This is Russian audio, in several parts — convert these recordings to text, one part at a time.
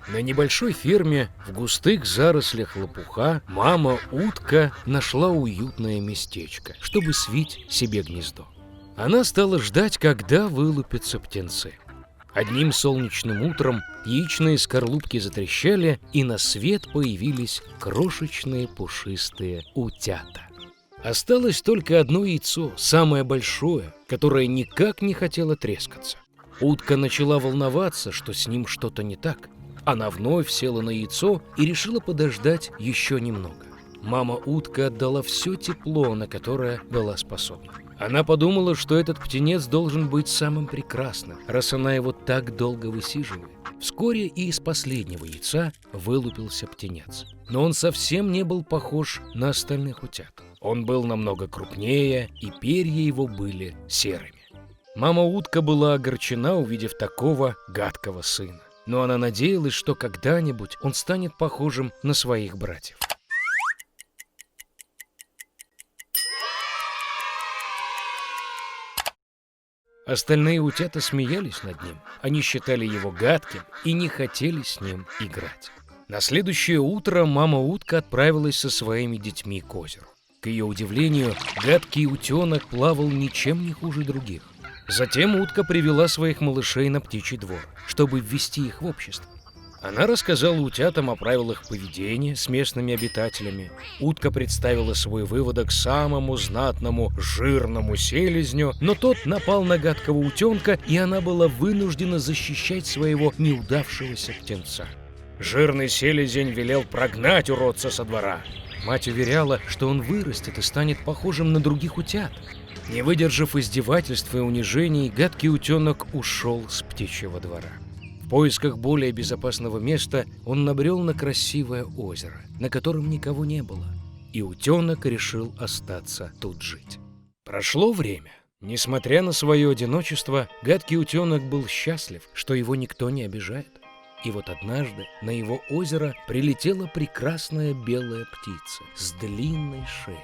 На небольшой ферме в густых зарослях лопуха мама-утка нашла уютное местечко, чтобы свить себе гнездо. Она стала ждать, когда вылупятся птенцы. Одним солнечным утром яичные скорлупки затрещали, и на свет появились крошечные пушистые утята. Осталось только одно яйцо, самое большое, которое никак не хотело трескаться. Утка начала волноваться, что с ним что-то не так. Она вновь села на яйцо и решила подождать еще немного. Мама-утка отдала все тепло, на которое была способна. Она подумала, что этот птенец должен быть самым прекрасным, раз она его так долго высиживает. Вскоре и из последнего яйца вылупился птенец. Но он совсем не был похож на остальных утят. Он был намного крупнее, и перья его были серыми. Мама-утка была огорчена, увидев такого гадкого сына. Но она надеялась, что когда-нибудь он станет похожим на своих братьев. Остальные утята смеялись над ним. Они считали его гадким и не хотели с ним играть. На следующее утро мама-утка отправилась со своими детьми к озеру. К ее удивлению, гадкий утенок плавал ничем не хуже других. Затем утка привела своих малышей на птичий двор, чтобы ввести их в общество. Она рассказала утятам о правилах поведения с местными обитателями. Утка представила свой выводок самому знатному жирному селезню, но тот напал на гадкого утенка, и она была вынуждена защищать своего неудавшегося птенца. Жирный селезень велел прогнать уродца со двора. Мать уверяла, что он вырастет и станет похожим на других утят. Не выдержав издевательств и унижений, гадкий утенок ушел с птичьего двора. В поисках более безопасного места он набрел на красивое озеро, на котором никого не было, и утенок решил остаться тут жить. Прошло время. Несмотря на свое одиночество, гадкий утенок был счастлив, что его никто не обижает. И вот однажды на его озеро прилетела прекрасная белая птица с длинной шеей.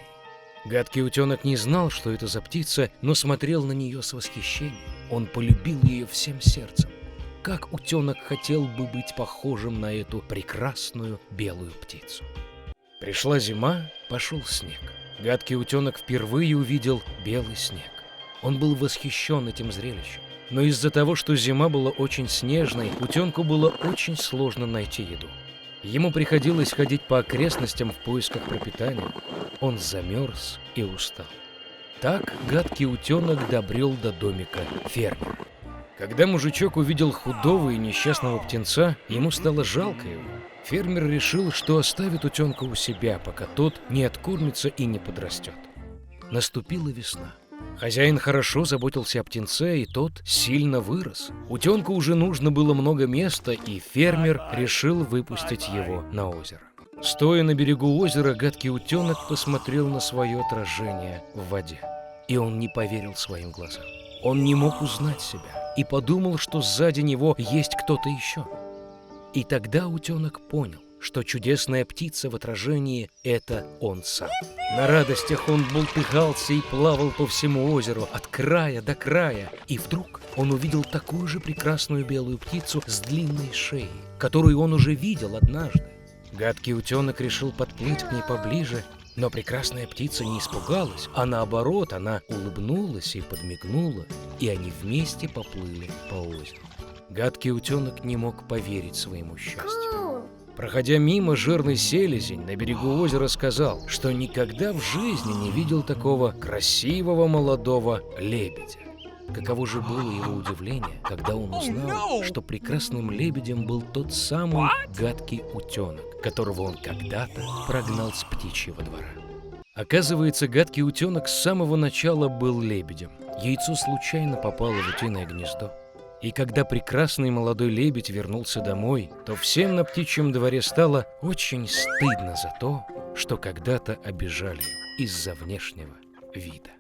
Гадкий утенок не знал, что это за птица, но смотрел на нее с восхищением. Он полюбил ее всем сердцем. Как утенок хотел бы быть похожим на эту прекрасную белую птицу. Пришла зима, пошел снег. Гадкий утенок впервые увидел белый снег. Он был восхищен этим зрелищем. Но из-за того, что зима была очень снежной, утенку было очень сложно найти еду. Ему приходилось ходить по окрестностям в поисках пропитания. Он замерз и устал. Так гадкий утенок добрел до домика фермера. Когда мужичок увидел худого и несчастного птенца, ему стало жалко его. Фермер решил, что оставит утенка у себя, пока тот не откормится и не подрастет. Наступила весна. Хозяин хорошо заботился о птенце, и тот сильно вырос. Утенку уже нужно было много места, и фермер решил выпустить его на озеро. Стоя на берегу озера, гадкий утенок посмотрел на свое отражение в воде. И он не поверил своим глазам. Он не мог узнать себя и подумал, что сзади него есть кто-то еще. И тогда утенок понял, что чудесная птица в отражении — это он сам. На радостях он бултыхался и плавал по всему озеру, от края до края. И вдруг он увидел такую же прекрасную белую птицу с длинной шеей, которую он уже видел однажды. Гадкий утенок решил подплыть к ней поближе, но прекрасная птица не испугалась, а наоборот, она улыбнулась и подмигнула, и они вместе поплыли по озеру. Гадкий утенок не мог поверить своему счастью. Проходя мимо, жирный селезень на берегу озера сказал, что никогда в жизни не видел такого красивого молодого лебедя. Каково же было его удивление, когда он узнал, что прекрасным лебедем был тот самый гадкий утенок, которого он когда-то прогнал с птичьего двора. Оказывается, гадкий утенок с самого начала был лебедем. Яйцо случайно попало в утиное гнездо. И когда прекрасный молодой лебедь вернулся домой, то всем на птичьем дворе стало очень стыдно за то, что когда-то обижали его из-за внешнего вида.